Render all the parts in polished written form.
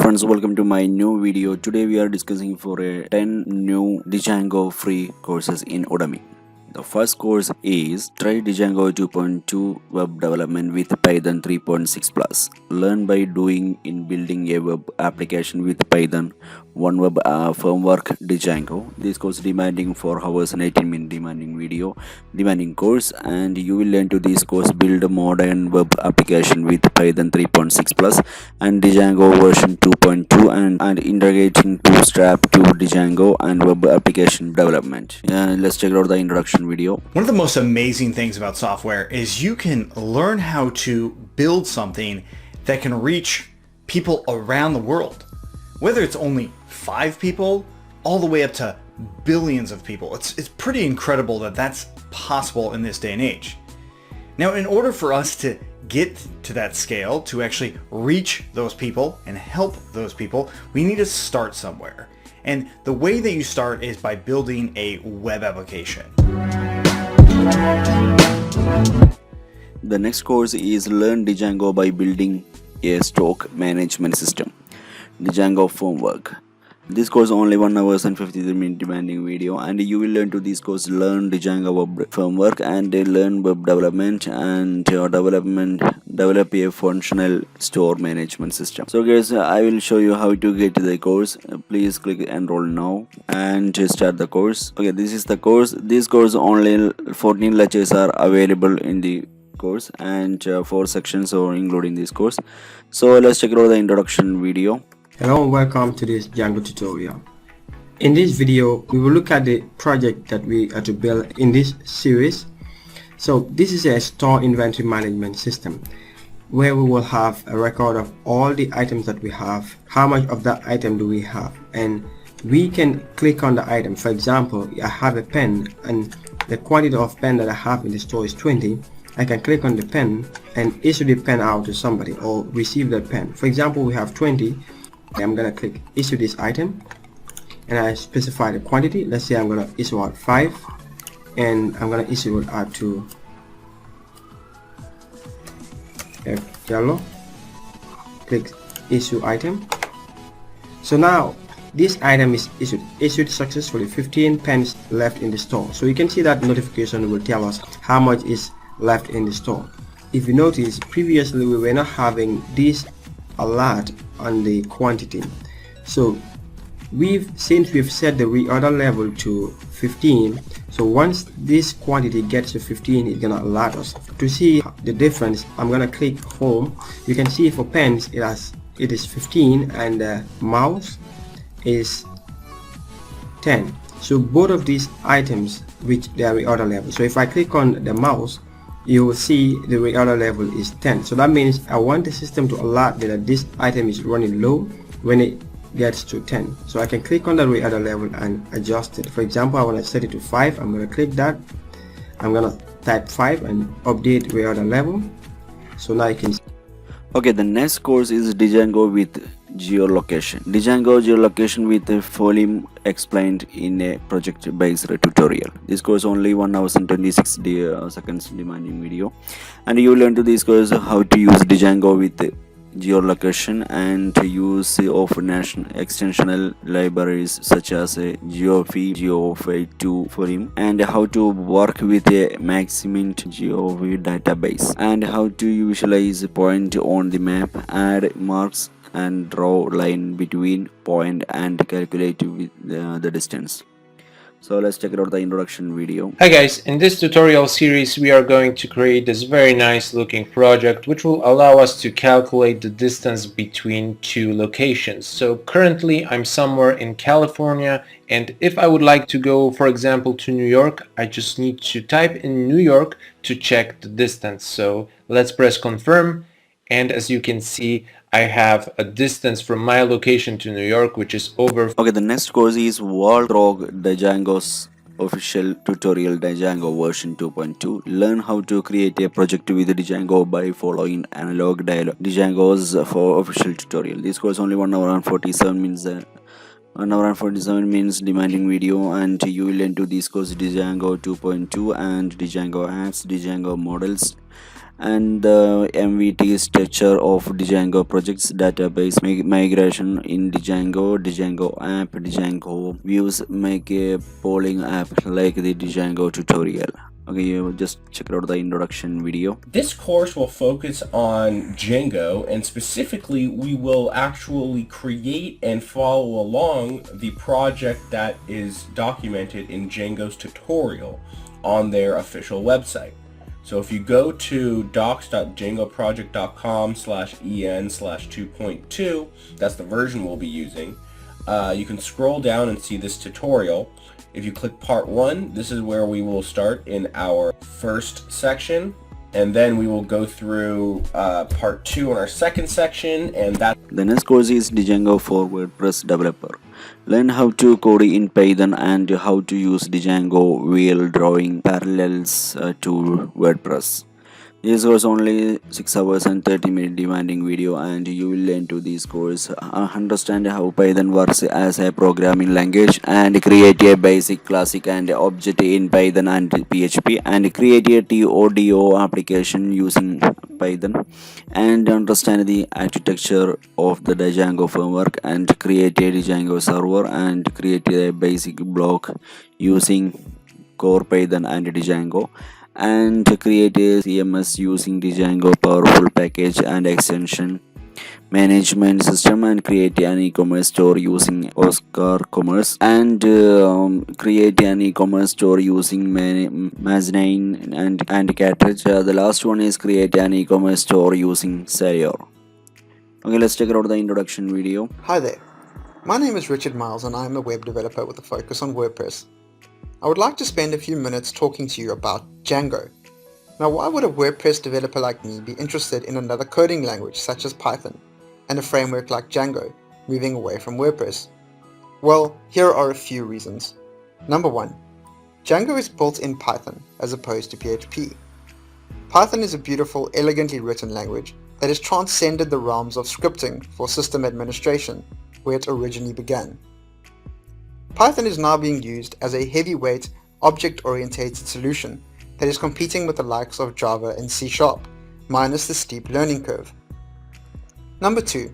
friends, welcome to my new video. Today we are discussing for a 10 new Django free courses in Udemy. The first course is Try Django 2.2 Web Development with Python 3.6 Plus. Learn by doing in building a web application with Python, one web framework Django. This course demanding 4 hours and 18-minute demanding course, and you will learn to this course build a modern web application with Python 3.6 Plus and Django version 2.2 and integrating Bootstrap to Django and web application development. Let's check out the introduction video. One of the most amazing things about software is you can learn how to build something that can reach people around the world. Whether it's only 5 people all the way up to billions of people. It's pretty incredible that that's possible in this day and age. Now, in order for us to get to that scale, to actually reach those people and help those people, we need to start somewhere. And the way that you start is by building a web application. The next course is Learn Django by building a stock management system. Django framework. This course only 1 hour and 53-minute demanding video, and you will learn to this course learn Django web framework and learn web development and develop a functional store management system. So guys, I will show you how to get to the course. Please click enroll now and start the course. Okay, this is the course. This course only 14 lectures are available in the course, and 4 sections are including this course. So let's check out the introduction video. Hello and welcome to this Django tutorial. In this video, we will look at the project that we are to build in this series. So this is a store inventory management system where we will have a record of all the items that we have, how much of that item do we have, and we can click on the item. For example, I have a pen and the quantity of pen that I have in the store is 20. I can click on the pen and issue the pen out to somebody or receive that pen. For example, we have 20. I'm gonna click issue this item and I specify the quantity. Let's say I'm gonna issue out 5 and I'm gonna issue it out to yellow. Click issue item. So now this item is issued successfully. 15 pens left in the store. So you can see that notification will tell us how much is left in the store. If you notice, previously we were not having this alert on the quantity. So since we've set the reorder level to 15, so once this quantity gets to 15, it's gonna alert us. To see the difference, I'm gonna click home. You can see for pens it is 15 and the mouse is 10. So both of these items reach their reorder level. So if I click on the mouse, you will see the reorder level is 10. So that means I want the system to alert me that this item is running low when it gets to 10. So I can click on the reorder level and adjust it. For example, I want to set it to 5. I'm going to click that. I'm going to type 5 and update reorder level. So now you can see. Okay, the next course is Django with geolocation. Django geolocation with a volume explained in a project-based tutorial. This course only 1 hour and 26 seconds demanding video, and you will learn to this course how to use Django with geolocation and to use of national extensional libraries such as geofeed, geofeed2 volume, and how to work with a maximint geofeed database, and how to visualize a point on the map, add marks and draw line between point and calculate with the distance. So let's check out the introduction video. Hi guys, in this tutorial series we are going to create this very nice looking project which will allow us to calculate the distance between 2 locations. So currently I'm somewhere in California, and if I would like to go, for example, to New York, I just need to type in New York to check the distance. So let's press confirm, and as you can see, I have a distance from my location to New York which is over. Okay, the next course is Walrog Django's official tutorial Django version 2.2. Learn how to create a project with Django by following analog dialog. Django's for official tutorial. This course only 1 hour and 47 minutes 1 hour and 47 minutes demanding video, and you will learn to this course Django 2.2 and Django apps, Django models, and the MVT structure of Django projects, database migration in Django, Django app, Django views, make a polling app like the Django tutorial. Okay, you just check out the introduction video. This course will focus on Django, and specifically we will actually create and follow along the project that is documented in Django's tutorial on their official website. So if you go to docs.djangoproject.com/en/2.2, that's the version we'll be using, you can scroll down and see this tutorial. If you click part 1, this is where we will start in our first section, and then we will go through part 2 in our second section, and that. The next course is Django for WordPress developer. Learn how to code in Python and how to use Django while drawing parallels to WordPress. This was only 6 hours and 30 minute demanding video, and you will learn to this course understand how Python works as a programming language, and create a basic, classic and object in Python and PHP, and create a TODO application using Python, and understand the architecture of the Django framework, and create a Django server, and create a basic block using core Python and Django, and create a CMS using Django powerful package and extension management system, and create an e-commerce store using Oscar Commerce, and create an e-commerce store using Mazzine and Cartridge. The last one is create an e-commerce store using Sayor. Okay, let's check out the introduction video. Hi there, my name is Richard Miles and I'm a web developer with a focus on WordPress. I would like to spend a few minutes talking to you about Django. Now, why would a WordPress developer like me be interested in another coding language such as Python and a framework like Django, moving away from WordPress? Well, here are a few reasons. Number 1. Django is built in Python as opposed to PHP. Python is a beautiful, elegantly written language that has transcended the realms of scripting for system administration, where it originally began. Python is now being used as a heavyweight, object-oriented solution that is competing with the likes of Java and C#, minus the steep learning curve. Number 2.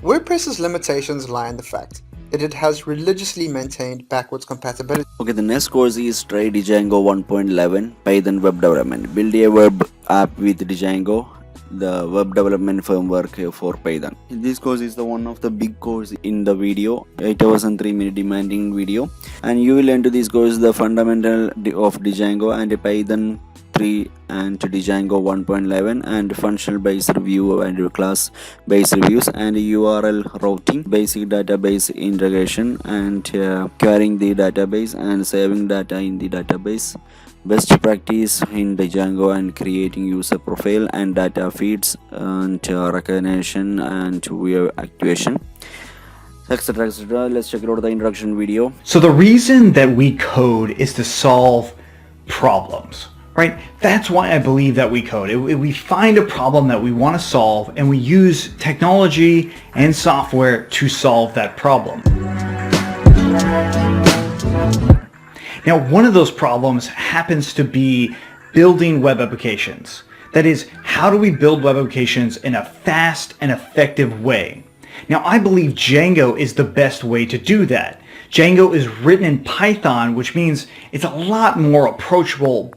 WordPress's limitations lie in the fact that it has religiously maintained backwards compatibility. Okay, the next course is Try Django 1.11 Python web development. Build a web app with Django, the web development framework for Python. This course is the one of the big course in the video, 8 hours and 3 minute demanding video, and you will learn to this course the fundamental of Django and Python 3 and Django 1.11, and functional based review and class based reviews, and URL routing, basic database integration, and querying the database and saving data in the database, best practice in Django, and creating user profile and data feeds, and recognition and view activation, etc, etc. Let's check out the introduction video. So the reason that we code is to solve problems, right? That's why I believe that we code. We find a problem that we want to solve, and we use technology and software to solve that problem. Now, one of those problems happens to be building web applications. That is, how do we build web applications in a fast and effective way? Now, I believe Django is the best way to do that. Django is written in Python, which means it's a lot more approachable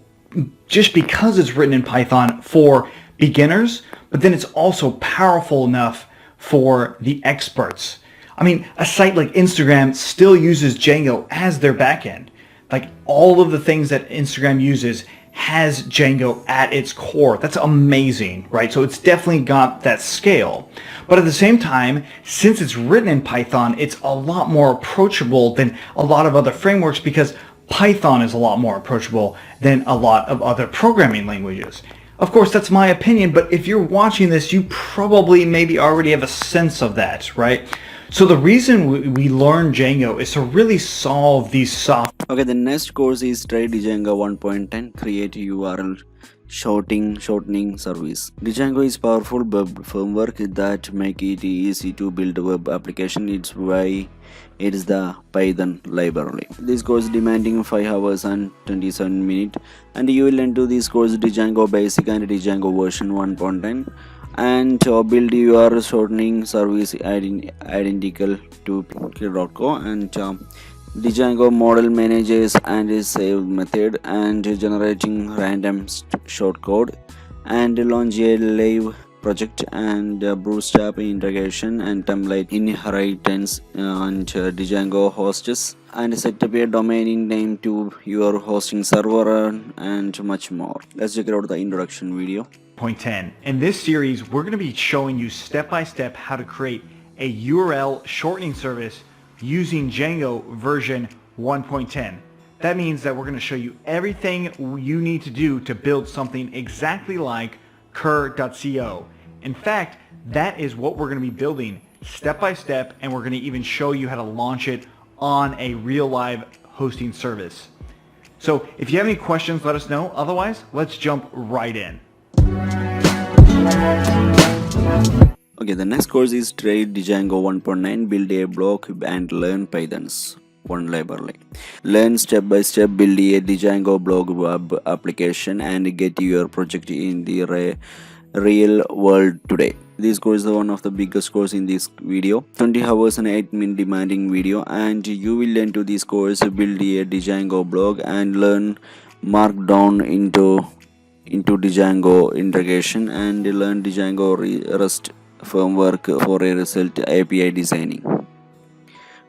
just because it's written in Python for beginners, but then it's also powerful enough for the experts. I mean, a site like Instagram still uses Django as their backend. Like, all of the things that Instagram uses has Django at its core. That's amazing, right? So it's definitely got that scale. But at the same time, since it's written in Python, it's a lot more approachable than a lot of other frameworks, because Python is a lot more approachable than a lot of other programming languages. Of course, that's my opinion, but if you're watching this, you probably maybe already have a sense of that, right? So the reason we learn Django is to really solve these soft... Okay, the next course is TradeJenga 1.10, create URL shortening service. Django is powerful web framework that make it easy to build a web application. It's why it is the Python library. This course demanding 5 hours and 27 minutes, and you will learn to this course Django basic and Django version 1.10 and build your shortening service identical to Kid.co and Django model manages and save method and generating random shortcode and launch a live project and bootstrap integration and template inheritance and Django hosts and set up a domain name to your hosting server and much more. Let's check out the introduction video. Point 10. In this series, we're going to be showing you step-by-step how to create a URL shortening service using Django version 1.10. That means that we're going to show you everything you need to do to build something exactly like cur.co. In fact, that is what we're going to be building step by step, and we're going to even show you how to launch it on a real live hosting service. So if you have any questions, let us know. Otherwise, let's jump right in. Okay, the next course is TradeJenga 1.9, build a blog and learn Python's one library. Learn step by step, build a Django blog web application and get your project in the real world today. This course is one of the biggest course in this video, 20 hours and 8-minute demanding video, and you will learn to this course build a Django blog and learn Markdown into Django integration and learn Django REST framework for a result API designing.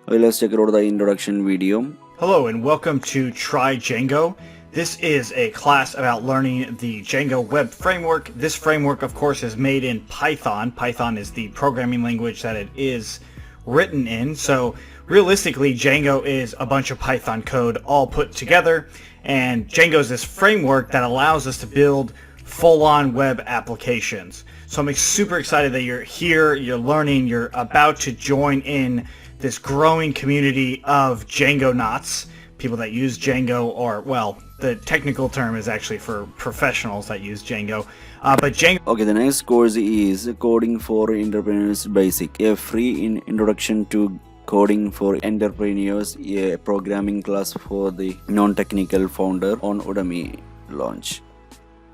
Okay, let's check out the introduction video. Hello and welcome to TradeJenga. This is a class about learning the Django web framework. This framework, of course, is made in Python. Python is the programming language that it is written in. So realistically, Django is a bunch of Python code all put together, and Django is this framework that allows us to build full-on web applications. So I'm super excited that you're here, you're learning, you're about to join in this growing community of Django knots, people that use Django, or well, the technical term is actually for professionals that use Django. But Django. Okay, the next course is Coding for Entrepreneurs Basic, a free introduction to coding for entrepreneurs, a programming class for the non-technical founder on Udemy launch.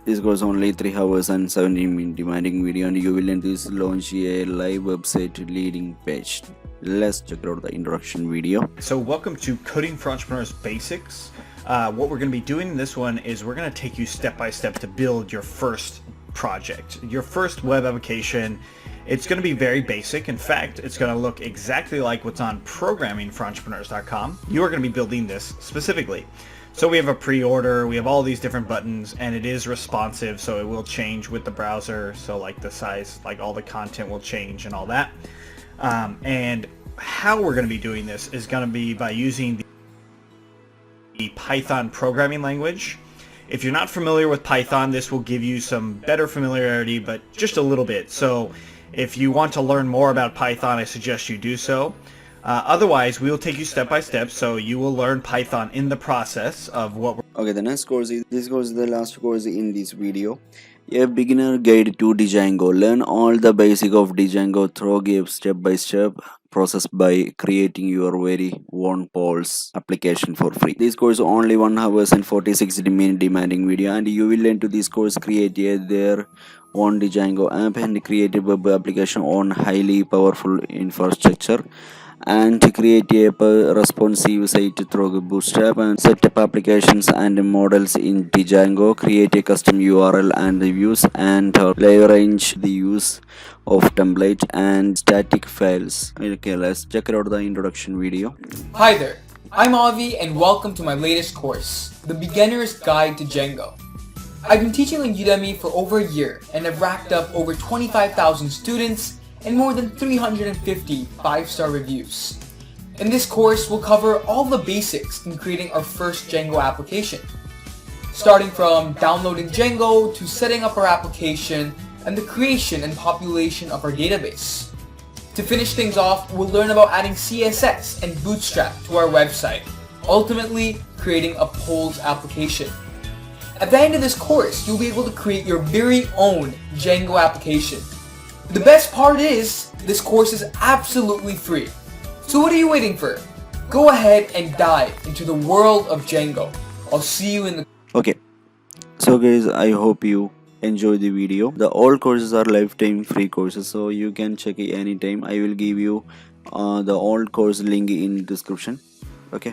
This goes only 3 hours and 17 minutes demanding video, and you will learn this launch a live website leading page. Let's check out the introduction video. So welcome to Coding for Entrepreneurs Basics. What we're going to be doing in this one is we're going to take you step by step to build your first project, your first web application. It's going to be very basic. In fact, it's going to look exactly like what's on programmingforentrepreneurs.com. You are going to be building this specifically. So we have a pre-order, we have all these different buttons, and it is responsive, so it will change with the browser. So like the size, like all the content will change and all that. And how we're going to be doing this is going to be by using the Python programming language. If you're not familiar with Python, this will give you some better familiarity, but just a little bit. So if you want to learn more about Python, I suggest you do so. Otherwise, we will take you step by step, so you will learn Python in the process of what we're... Okay, the next course is, this course is the last course in this video. A beginner guide to Django. Learn all the basic of Django through a step-by-step process by creating your very own Pulse application for free. This course only 1 hours and 46 minute demanding video, and you will learn to this course create their own Django app and create a web application on highly powerful infrastructure, and to create a responsive site through Bootstrap and set up applications and models in Django, create a custom URL and reviews, and leverage the use of template and static files. Okay, let's check out the introduction video. Hi there, I'm Avi and welcome to my latest course, The Beginner's Guide to Django. I've been teaching on Udemy for over a year and have racked up over 25,000 students and more than 350 5-star reviews. In this course, we'll cover all the basics in creating our first Django application, starting from downloading Django to setting up our application and the creation and population of our database. To finish things off, we'll learn about adding CSS and Bootstrap to our website. ultimately creating a polls application. At the end of this course, you'll be able to create your very own Django application. The best part is, this course is absolutely free. So what are you waiting for? Go ahead and dive into the world of Django. I'll see you in the... Okay, so guys, I hope you enjoy the video. The all courses are lifetime free courses, so you can check it anytime. I will give you the all course link in description. Okay.